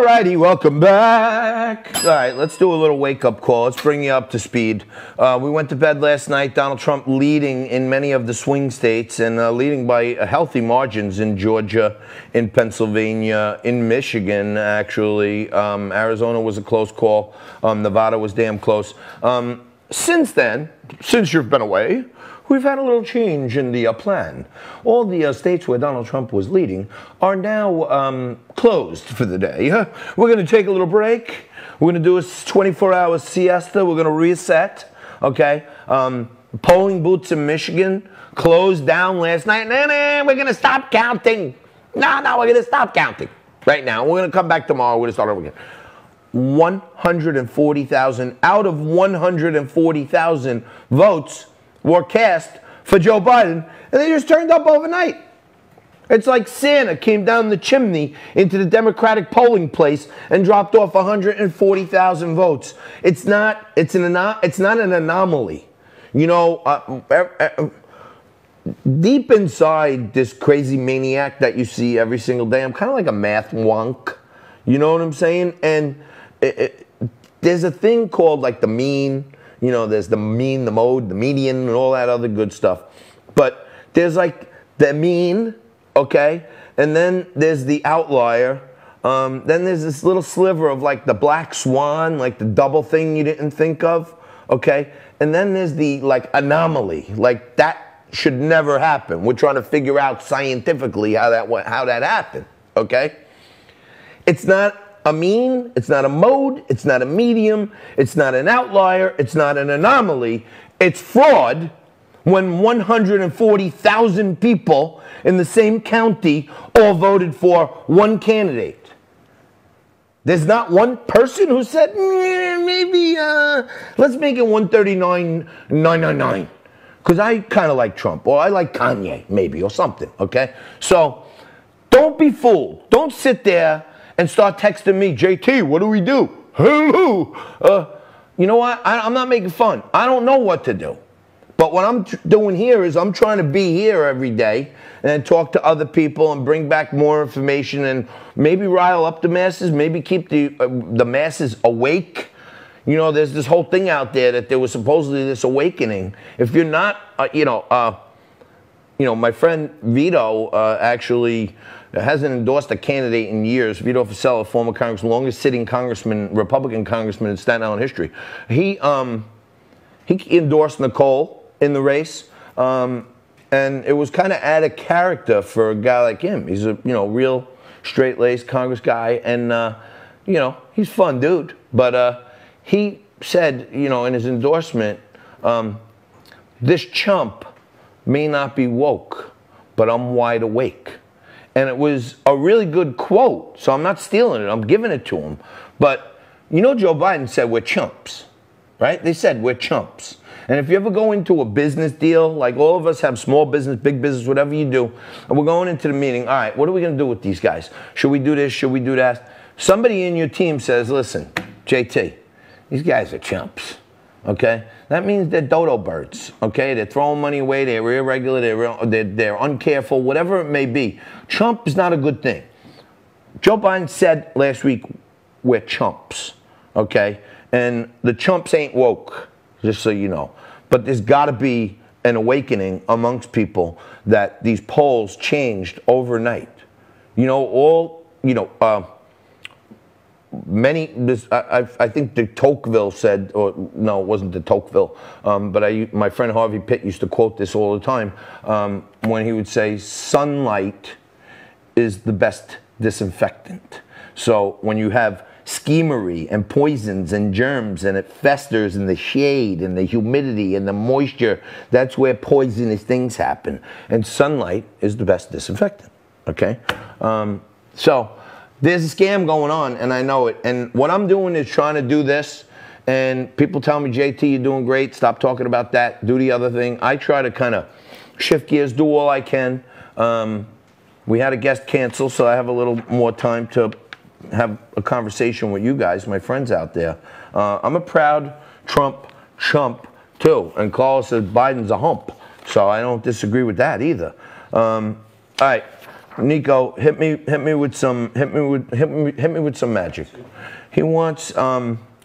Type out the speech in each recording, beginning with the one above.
righty, welcome back. All right, let's do a little wake-up call. Let's bring you up to speed. We went to bed last night, Donald Trump leading in many of the swing states and leading by healthy margins in Georgia, in Pennsylvania, in Michigan, actually. Arizona was a close call. Nevada was damn close. Since then, since you've been away, we've had a little change in the plan. All the states where Donald Trump was leading are now closed for the day. We're going to take a little break. We're going to do a 24-hour siesta. We're going to reset. Okay? Polling booths in Michigan closed down last night. We're going to stop counting. No, we're going to stop counting right now. We're going to come back tomorrow. We're going to start over again. 140,000 out of 140,000 votes were cast for Joe Biden, and they just turned up overnight. It's like Santa came down the chimney into the Democratic polling place and dropped off 140,000 votes. It's not an anomaly. You know, deep inside this crazy maniac that you see every single day, I'm kind of like a math wonk. You know what I'm saying? And there's a thing called like the mean. You know, there's the mean, the mode, the median, and all that other good stuff. But there's like the mean, okay? And then there's the outlier. Then there's this little sliver of like the black swan, like the double thing you didn't think of, okay? And then there's the like anomaly, like that should never happen. We're trying to figure out scientifically how that happened, okay? It's not a mean, it's not a mode, it's not a medium, it's not an outlier, it's not an anomaly, it's fraud when 140,000 people in the same county all voted for one candidate. There's not one person who said, maybe, let's make it 139,999. Because I kind of like Trump, or I like Kanye, maybe, or something, okay? So, don't be fooled. Don't sit there and start texting me, JT, what do we do? Hello. You know what? I'm not making fun. I don't know what to do. But what I'm doing here is I'm trying to be here every day and talk to other people and bring back more information and maybe rile up the masses, maybe keep the masses awake. You know, there's this whole thing out there that there was supposedly this awakening. If you're not, my friend Vito actually hasn't endorsed a candidate in years. Vito Fossella, former congressman, longest sitting congressman, Republican congressman in Staten Island history. He endorsed Nicole in the race, and it was kind of out of character for a guy like him. He's a real straight-laced Congress guy, and he's a fun dude. But he said, in his endorsement, this chump may not be woke, but I'm wide awake. And it was a really good quote, so I'm not stealing it. I'm giving it to him. But, Joe Biden said we're chumps, right? They said we're chumps. And if you ever go into a business deal, like all of us have small business, big business, whatever you do, and we're going into the meeting, all right, what are we going to do with these guys? Should we do this? Should we do that? Somebody in your team says, listen, JT, these guys are chumps. Okay, that means they're dodo birds. Okay, they're throwing money away. They're irregular. They're uncareful. Whatever it may be, chump is not a good thing. Joe Biden said last week, "We're chumps." Okay, and the chumps ain't woke, just so you know. But there's got to be an awakening amongst people that these polls changed overnight. I think de Tocqueville said, or no, it wasn't de Tocqueville, but my friend Harvey Pitt used to quote this all the time when he would say, sunlight is the best disinfectant. So when you have schemery and poisons and germs and it festers in the shade and the humidity and the moisture, that's where poisonous things happen. And sunlight is the best disinfectant, okay? So there's a scam going on, and I know it. And what I'm doing is trying to do this, and people tell me, JT, you're doing great. Stop talking about that. Do the other thing. I try to kind of shift gears, do all I can. We had a guest cancel, so I have a little more time to have a conversation with you guys, my friends out there. I'm a proud Trump chump, too. And Carlos says Biden's a hump, so I don't disagree with that either. All right. Nico, hit me with some magic. He wants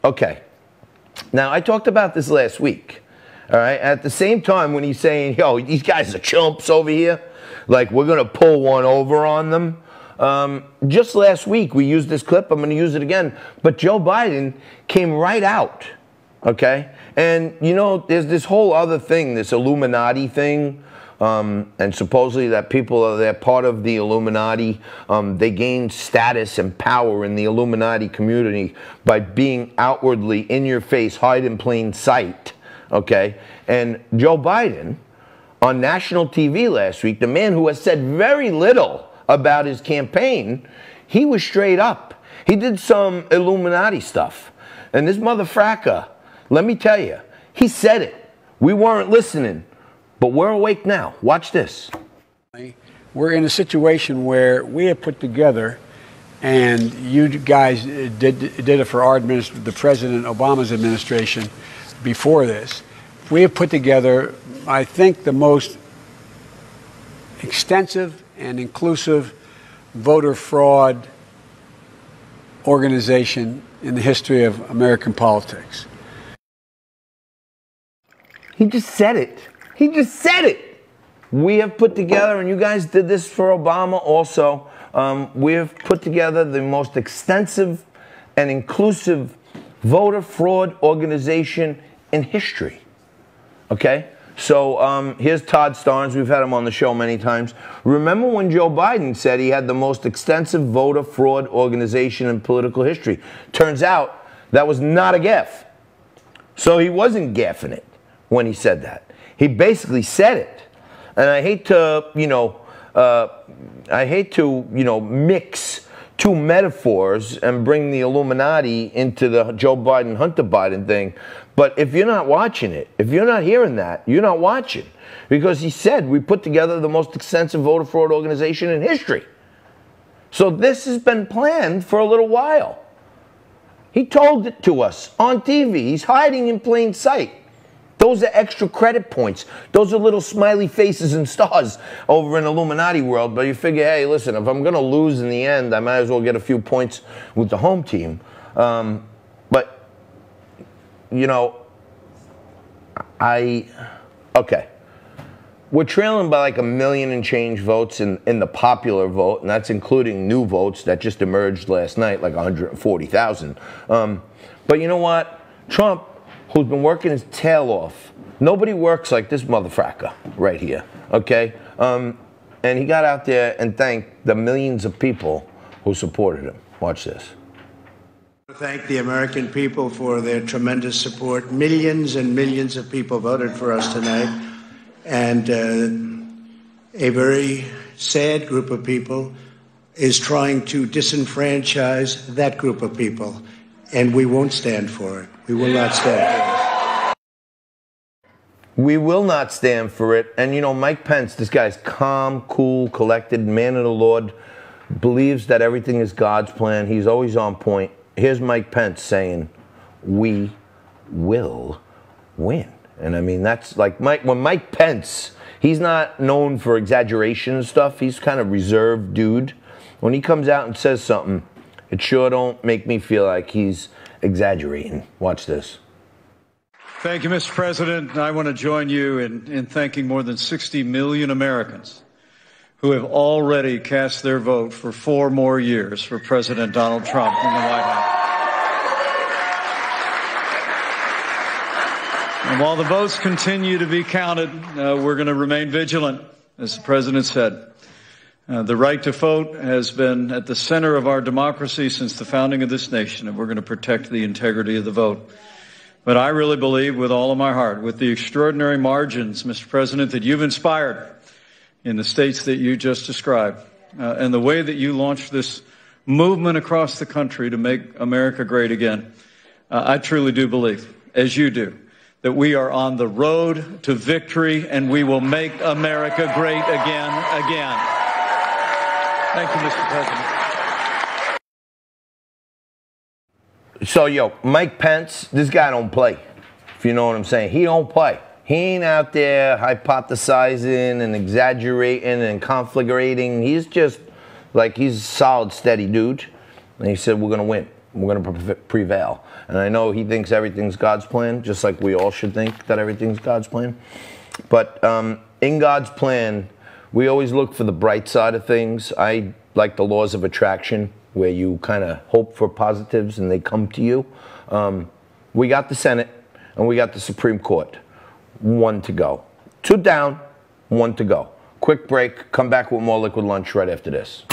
okay. Now I talked about this last week. All right. At the same time when he's saying, yo, these guys are chumps over here, like we're gonna pull one over on them. Just last week we used this clip. I'm gonna use it again. But Joe Biden came right out. Okay? And you know, there's this whole other thing, this Illuminati thing. And supposedly that they're part of the Illuminati. They gain status and power in the Illuminati community by being outwardly in your face, hide in plain sight. Okay? And Joe Biden, on national TV last week, the man who has said very little about his campaign, he was straight up. He did some Illuminati stuff. And this motherfracker, let me tell you, he said it. We weren't listening. But we're awake now. Watch this. We're in a situation where we have put together, and you guys did it for our administration, the President Obama's administration before this. We have put together, I think, the most extensive and inclusive voter fraud organization in the history of American politics. He just said it. He just said it. We have put together, and you guys did this for Obama also, we have put together the most extensive and inclusive voter fraud organization in history. Okay? So here's Todd Starnes. We've had him on the show many times. Remember when Joe Biden said he had the most extensive voter fraud organization in political history? Turns out that was not a gaffe. So he wasn't gaffing it when he said that. He basically said it. And I hate to, mix two metaphors and bring the Illuminati into the Joe Biden, Hunter Biden thing. But if you're not watching it, if you're not hearing that, you're not watching. Because he said we put together the most extensive voter fraud organization in history. So this has been planned for a little while. He told it to us on TV. He's hiding in plain sight. Those are extra credit points. Those are little smiley faces and stars over in Illuminati world. But you figure, hey, listen, if I'm going to lose in the end, I might as well get a few points with the home team. But, you know, okay. We're trailing by like 1 million and change votes in the popular vote, and that's including new votes that just emerged last night, like 140,000. But you know what? Trump, who's been working his tail off. Nobody works like this motherfracker right here, okay? And he got out there and thanked the millions of people who supported him. Watch this. I thank the American people for their tremendous support. Millions and millions of people voted for us tonight. And a very sad group of people is trying to disenfranchise that group of people. And we won't stand for it. We will not stand for it. We will not stand for it. And, you know, Mike Pence, this guy's calm, cool, collected, man of the Lord, believes that everything is God's plan. He's always on point. Here's Mike Pence saying, we will win. And, I mean, that's like when Mike Pence, he's not known for exaggeration and stuff. He's kind of reserved dude. When he comes out and says something, it sure don't make me feel like he's exaggerating. Watch this. Thank you, Mr. President. I want to join you in thanking more than 60 million Americans who have already cast their vote for 4 more years for President Donald Trump in the White House. And while the votes continue to be counted, we're going to remain vigilant, as the President said. The right to vote has been at the center of our democracy since the founding of this nation, and we're going to protect the integrity of the vote. But I really believe with all of my heart, with the extraordinary margins, Mr. President, that you've inspired in the states that you just described, and the way that you launched this movement across the country to make America great again, I truly do believe, as you do, that we are on the road to victory, and we will make America great again. Thank you, Mr. President. So, Mike Pence, this guy don't play, if you know what I'm saying. He don't play. He ain't out there hypothesizing and exaggerating and conflagrating. He's just like, he's a solid, steady dude. And he said, we're going to win. We're going to prevail. And I know he thinks everything's God's plan, just like we all should think that everything's God's plan. But in God's plan, we always look for the bright side of things. I like the laws of attraction, where you kind of hope for positives and they come to you. We got the Senate and we got the Supreme Court. 1 to go. 2 down, 1 to go. Quick break. Come back with more Liquid Lunch right after this.